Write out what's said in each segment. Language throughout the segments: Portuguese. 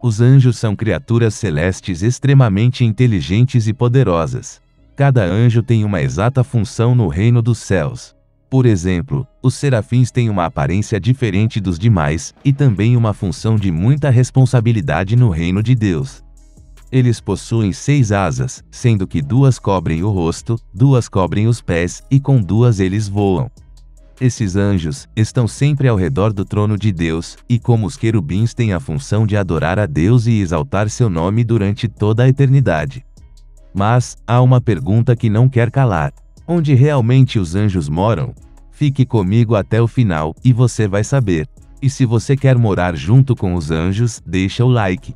Os anjos são criaturas celestes extremamente inteligentes e poderosas. Cada anjo tem uma exata função no reino dos céus. Por exemplo, os serafins têm uma aparência diferente dos demais, e também uma função de muita responsabilidade no reino de Deus. Eles possuem 6 asas, sendo que 2 cobrem o rosto, 2 cobrem os pés, e com 2 eles voam. Esses anjos estão sempre ao redor do trono de Deus, e como os querubins têm a função de adorar a Deus e exaltar seu nome durante toda a eternidade. Mas, há uma pergunta que não quer calar. Onde realmente os anjos moram? Fique comigo até o final, e você vai saber. E se você quer morar junto com os anjos, deixa o like.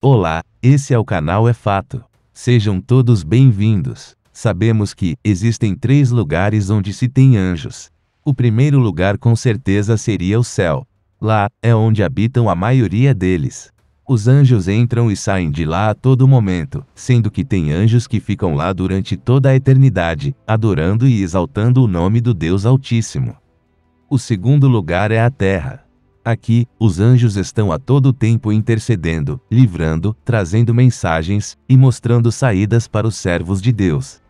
Olá, esse é o canal É Fato. Sejam todos bem-vindos. Sabemos que existem 3 lugares onde se tem anjos. O primeiro lugar com certeza seria o céu. Lá é onde habitam a maioria deles. Os anjos entram e saem de lá a todo momento, sendo que tem anjos que ficam lá durante toda a eternidade, adorando e exaltando o nome do Deus Altíssimo. O segundo lugar é a terra. Aqui, os anjos estão a todo tempo intercedendo, livrando, trazendo mensagens e mostrando saídas para os servos de Deus.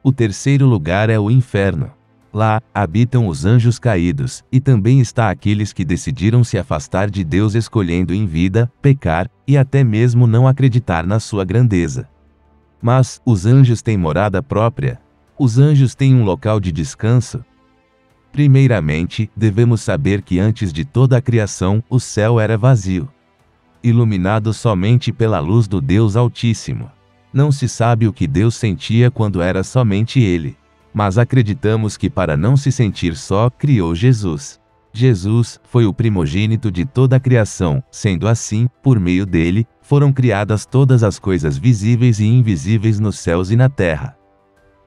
O terceiro lugar é o inferno. Lá, habitam os anjos caídos, e também está aqueles que decidiram se afastar de Deus escolhendo em vida, pecar, e até mesmo não acreditar na sua grandeza. Mas, os anjos têm morada própria? Os anjos têm um local de descanso? Primeiramente, devemos saber que antes de toda a criação, o céu era vazio, iluminado somente pela luz do Deus Altíssimo. Não se sabe o que Deus sentia quando era somente Ele. Mas acreditamos que para não se sentir só, criou Jesus. Jesus foi o primogênito de toda a criação, sendo assim, por meio dele, foram criadas todas as coisas visíveis e invisíveis nos céus e na terra.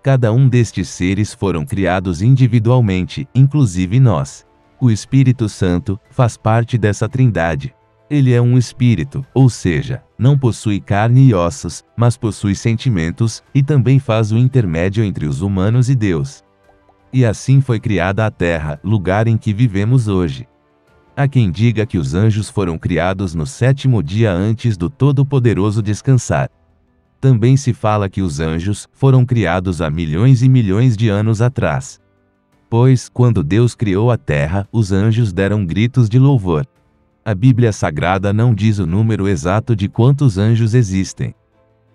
Cada um destes seres foram criados individualmente, inclusive nós. O Espírito Santo faz parte dessa trindade. Ele é um espírito, ou seja, não possui carne e ossos, mas possui sentimentos, e também faz o intermédio entre os humanos e Deus. E assim foi criada a terra, lugar em que vivemos hoje. Há quem diga que os anjos foram criados no 7º dia antes do Todo-Poderoso descansar. Também se fala que os anjos foram criados há milhões e milhões de anos atrás. Pois, quando Deus criou a terra, os anjos deram gritos de louvor. A Bíblia Sagrada não diz o número exato de quantos anjos existem.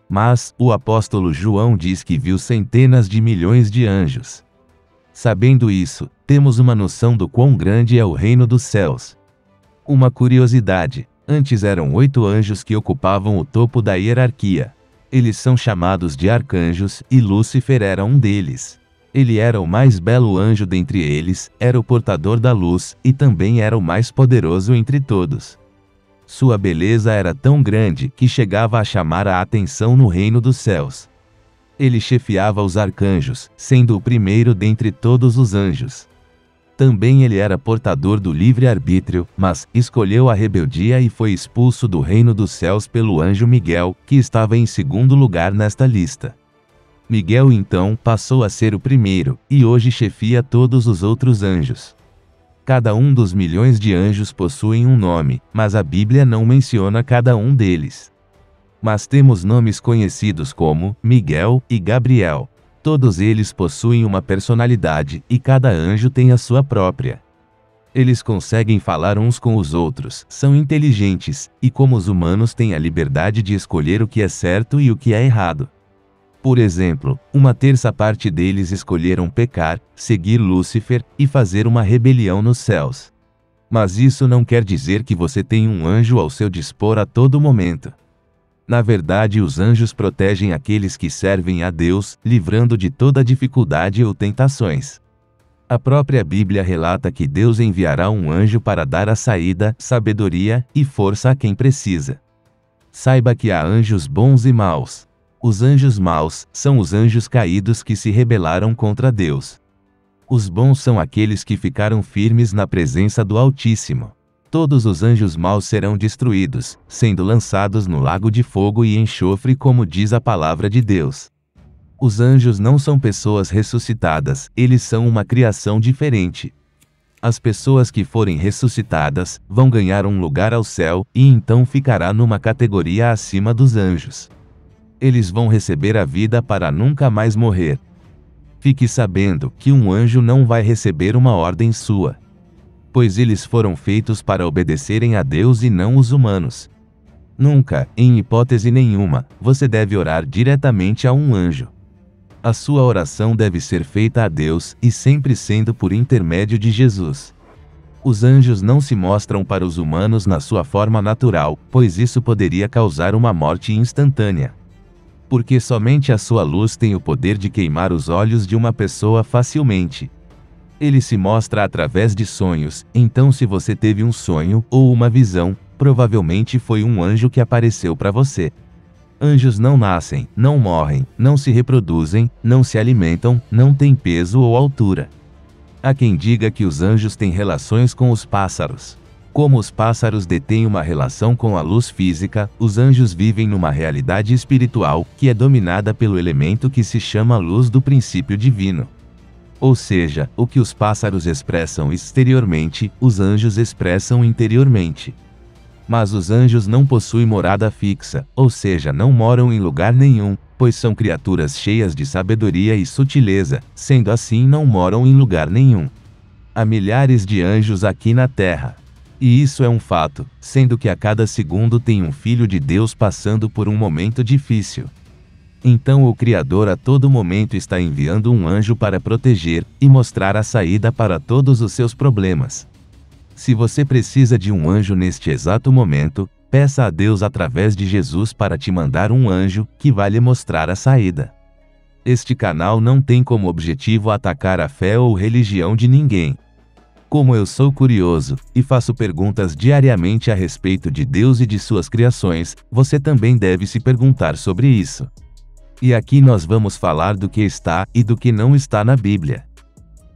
Mas, o apóstolo João diz que viu centenas de milhões de anjos. Sabendo isso, temos uma noção do quão grande é o reino dos céus. Uma curiosidade: antes eram 8 anjos que ocupavam o topo da hierarquia. Eles são chamados de arcanjos, e Lúcifer era um deles. Ele era o mais belo anjo dentre eles, era o portador da luz, e também era o mais poderoso entre todos. Sua beleza era tão grande que chegava a chamar a atenção no reino dos céus. Ele chefiava os arcanjos, sendo o primeiro dentre todos os anjos. Também ele era portador do livre-arbítrio, mas escolheu a rebeldia e foi expulso do reino dos céus pelo anjo Miguel, que estava em segundo lugar nesta lista. Miguel então passou a ser o primeiro, e hoje chefia todos os outros anjos. Cada um dos milhões de anjos possuem um nome, mas a Bíblia não menciona cada um deles. Mas temos nomes conhecidos como Miguel e Gabriel. Todos eles possuem uma personalidade, e cada anjo tem a sua própria. Eles conseguem falar uns com os outros, são inteligentes, e como os humanos têm a liberdade de escolher o que é certo e o que é errado. Por exemplo, 1/3 parte deles escolheram pecar, seguir Lúcifer e fazer uma rebelião nos céus. Mas isso não quer dizer que você tem um anjo ao seu dispor a todo momento. Na verdade, os anjos protegem aqueles que servem a Deus, livrando de toda dificuldade ou tentações. A própria Bíblia relata que Deus enviará um anjo para dar a saída, sabedoria e força a quem precisa. Saiba que há anjos bons e maus. Os anjos maus são os anjos caídos que se rebelaram contra Deus. Os bons são aqueles que ficaram firmes na presença do Altíssimo. Todos os anjos maus serão destruídos, sendo lançados no lago de fogo e enxofre, como diz a palavra de Deus. Os anjos não são pessoas ressuscitadas, eles são uma criação diferente. As pessoas que forem ressuscitadas vão ganhar um lugar ao céu e então ficará numa categoria acima dos anjos. Eles vão receber a vida para nunca mais morrer. Fique sabendo que um anjo não vai receber uma ordem sua, pois eles foram feitos para obedecerem a Deus e não os humanos. Nunca, em hipótese nenhuma, você deve orar diretamente a um anjo. A sua oração deve ser feita a Deus e sempre sendo por intermédio de Jesus. Os anjos não se mostram para os humanos na sua forma natural, pois isso poderia causar uma morte instantânea. Porque somente a sua luz tem o poder de queimar os olhos de uma pessoa facilmente. Ele se mostra através de sonhos, então se você teve um sonho ou uma visão, provavelmente foi um anjo que apareceu para você. Anjos não nascem, não morrem, não se reproduzem, não se alimentam, não têm peso ou altura. Há quem diga que os anjos têm relações com os pássaros. Como os pássaros detêm uma relação com a luz física, os anjos vivem numa realidade espiritual, que é dominada pelo elemento que se chama luz do princípio divino. Ou seja, o que os pássaros expressam exteriormente, os anjos expressam interiormente. Mas os anjos não possuem morada fixa, ou seja, não moram em lugar nenhum, pois são criaturas cheias de sabedoria e sutileza, sendo assim não moram em lugar nenhum. Há milhares de anjos aqui na Terra. E isso é um fato, sendo que a cada segundo tem um filho de Deus passando por um momento difícil. Então o Criador a todo momento está enviando um anjo para proteger e mostrar a saída para todos os seus problemas. Se você precisa de um anjo neste exato momento, peça a Deus através de Jesus para te mandar um anjo que vai lhe mostrar a saída. Este canal não tem como objetivo atacar a fé ou religião de ninguém. Como eu sou curioso e faço perguntas diariamente a respeito de Deus e de suas criações, você também deve se perguntar sobre isso. E aqui nós vamos falar do que está e do que não está na Bíblia.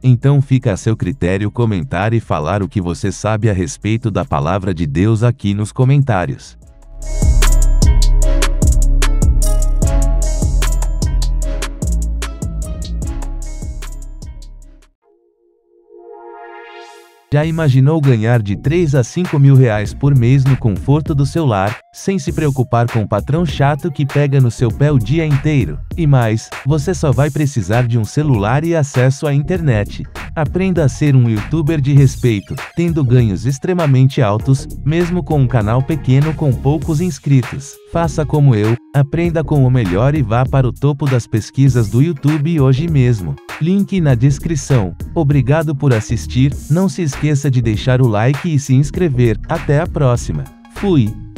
Então fica a seu critério comentar e falar o que você sabe a respeito da palavra de Deus aqui nos comentários. Já imaginou ganhar de 3 a 5 mil reais por mês no conforto do seu lar, sem se preocupar com o patrão chato que pega no seu pé o dia inteiro? E mais, você só vai precisar de um celular e acesso à internet. Aprenda a ser um youtuber de respeito, tendo ganhos extremamente altos, mesmo com um canal pequeno com poucos inscritos. Faça como eu, aprenda com o melhor e vá para o topo das pesquisas do YouTube hoje mesmo. Link na descrição. Obrigado por assistir, não se esqueça de deixar o like e se inscrever. Até a próxima. Fui!